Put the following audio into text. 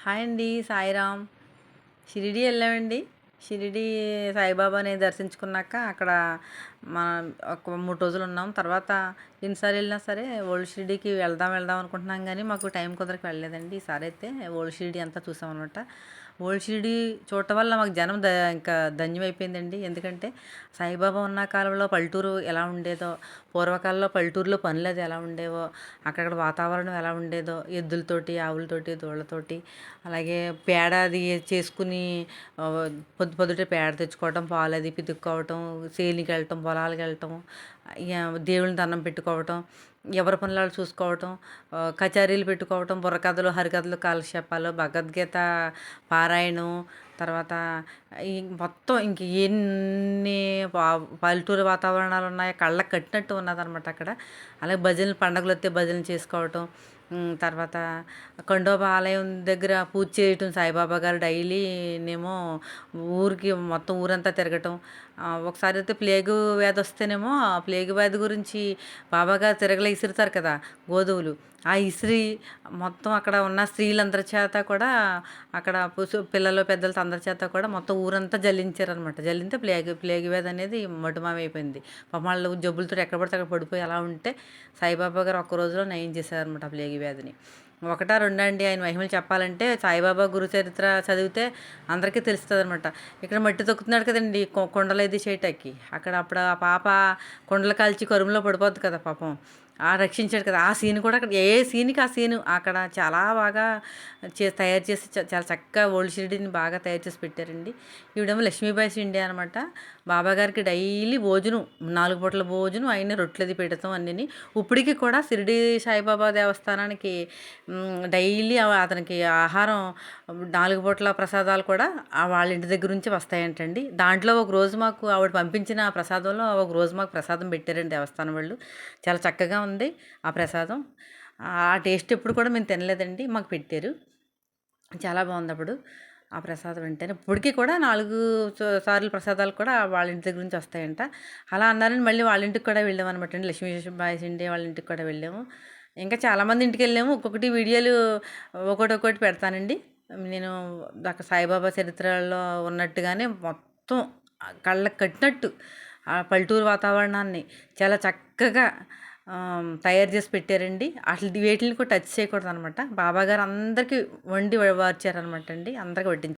Hi అండి, సాయిరామ్. షిరిడి వెళ్ళామండి. షిరిడి సాయిబాబాని దర్శించుకున్నాక అక్కడ మన ఒక 3 రోజులు ఉన్నాం. తర్వాత ఎన్నిసార్లు వెళ్ళినా సరే ఓల్డ్ షిరిడికి వెళ్దాం వెళ్దాం అనుకుంటున్నాం, కానీ మాకు టైం కుదరక వెళ్ళలేదండి. ఈసారి అయితే ఓల్డ్ షిరిడి అంతా చూసాం అనమాట. ఓల్డ్ షిరిడి చూడటం వల్ల మాకు జనం ఇంకా ధన్యమైపోయిందండి. ఎందుకంటే సాయిబాబా ఉన్న కాలంలో పల్లెటూరు ఎలా ఉండేదో, పూర్వకాలంలో పల్లెటూరులో పనులు అది ఎలా ఉండేవో, అక్కడ వాతావరణం ఎలా ఉండేదో, ఎద్దులతోటి, ఆవులతోటి, దూళ్ళతోటి, అలాగే పేడ అది చేసుకుని పొద్దుటే పేడ తెచ్చుకోవటం, పాలు అది పితుక్కోవటం, సేలికి వెళ్ళటం, పొలాలకు వెళ్ళటం, ఇక దేవుళ్ళని దండం పెట్టుకోవటం, ఎవరి పనులు చూసుకోవటం, కచేరీలు పెట్టుకోవటం, బుర్రకథలు, హరికథలు, కాలక్షేపాలు, భగవద్గీత పారాయణం, తర్వాత ఈ మొత్తం ఇంక ఎన్ని పల్లెటూరు వాతావరణాలు ఉన్నాయో కళ్ళకి కట్టినట్టు ఉన్నదనమాట అక్కడ. అలాగే భజనలు, పండగలు వస్తే భజనలు చేసుకోవటం, తర్వాత ఖండోబా ఆలయం దగ్గర పూజ చేయటం, సాయిబాబా గారు డైలీ నేమో ఊరికి మొత్తం ఊరంతా తిరగటం. ఒకసారి అయితే ప్లేగు వ్యాధి వస్తేనేమో ఆ ప్లేగు వ్యాధి గురించి బాబాగారు తిరగలే ఇసురుతారు కదా గోధువులు, ఆ ఇసిరి మొత్తం అక్కడ ఉన్న స్త్రీలందరి చేత కూడా, అక్కడ పిల్లలు పెద్దలతో అందరి చేత కూడా మొత్తం ఊరంతా జల్లించారనమాట. జల్లింతే ప్లేగు వ్యాధి అనేది మటుమామైపోయింది. పాపం వాళ్ళు జబ్బులతో ఎక్కడ పడితే అక్కడ పడిపోయి అలా ఉంటే సాయిబాబా గారు ఒక్క రోజులో నయం చేశారనమాట ఆ ప్లేగు వ్యాధిని. ఒకటా రెండా అండి ఆయన మహిమలు చెప్పాలంటే సాయిబాబా గురు చరిత్ర చదివితే అందరికీ తెలుస్తుంది అనమాట. ఇక్కడ మట్టి తొక్కుతున్నాడు కదండి కొండలు ఇది చేయటానికి, అక్కడ అప్పుడు ఆ పాప కొండలు కాల్చి కరుములో పడిపోద్ది కదా పాపం, రక్షించాడు కదా. ఆ సీన్ కూడా అక్కడ ఏ సీన్కి ఆ సీను అక్కడ చాలా బాగా తయారు చేసి చాలా చక్కగా ఓల్డ్ షిరిడిని బాగా తయారు చేసి పెట్టారండి. ఈవిడేమో లక్ష్మీబాయి షిండే అనమాట. బాబా గారికి డైలీ భోజనం 4 పూటల భోజనం, ఆయన రొట్టెలది పెడతాం అన్నీ. ఇప్పటికి కూడా షిరిడి సాయిబాబా దేవస్థానానికి డైలీ అతనికి ఆహారం 4 పూటల ప్రసాదాలు కూడా వాళ్ళ ఇంటి దగ్గర నుంచి వస్తాయంటండి. దాంట్లో ఒక రోజు మాకు ఆవిడ పంపించిన ప్రసాదంలో ఒక రోజు మాకు ప్రసాదం పెట్టారండి దేవస్థానం వాళ్ళు. చాలా చక్కగా ఉంది ఆ ప్రసాదం. ఆ టేస్ట్ ఎప్పుడు కూడా మేము తినలేదండి, మాకు పెట్టారు. చాలా బాగుంది అప్పుడు ఆ ప్రసాదం వెంటనే. ఇప్పటికీ కూడా 4 సార్లు ప్రసాదాలు కూడా వాళ్ళ ఇంటి దగ్గర నుంచి వస్తాయంట. అలా అన్నారని మళ్ళీ వాళ్ళ ఇంటికి కూడా వెళ్ళామన్నమాట అండి. లక్ష్మీబాయి షిండే వాళ్ళ ఇంటికి కూడా వెళ్ళాము. ఇంకా చాలామంది ఇంటికి వెళ్ళాము. ఒక్కొక్కటి వీడియోలు ఒకటి పెడతానండి నేను. అక్కడ సాయిబాబా చరిత్రలో ఉన్నట్టుగానే మొత్తం కళ్ళకి కట్టినట్టు ఆ పల్లెటూరు వాతావరణాన్ని చాలా చక్కగా తయారు చేసి పెట్టారండి. అసలు వీటిని కూడా టచ్ చేయకూడదు అనమాట. బాబాగారు అందరికీ వండి వార్చారనమాట అండి, అందరికీ వడ్డించారు.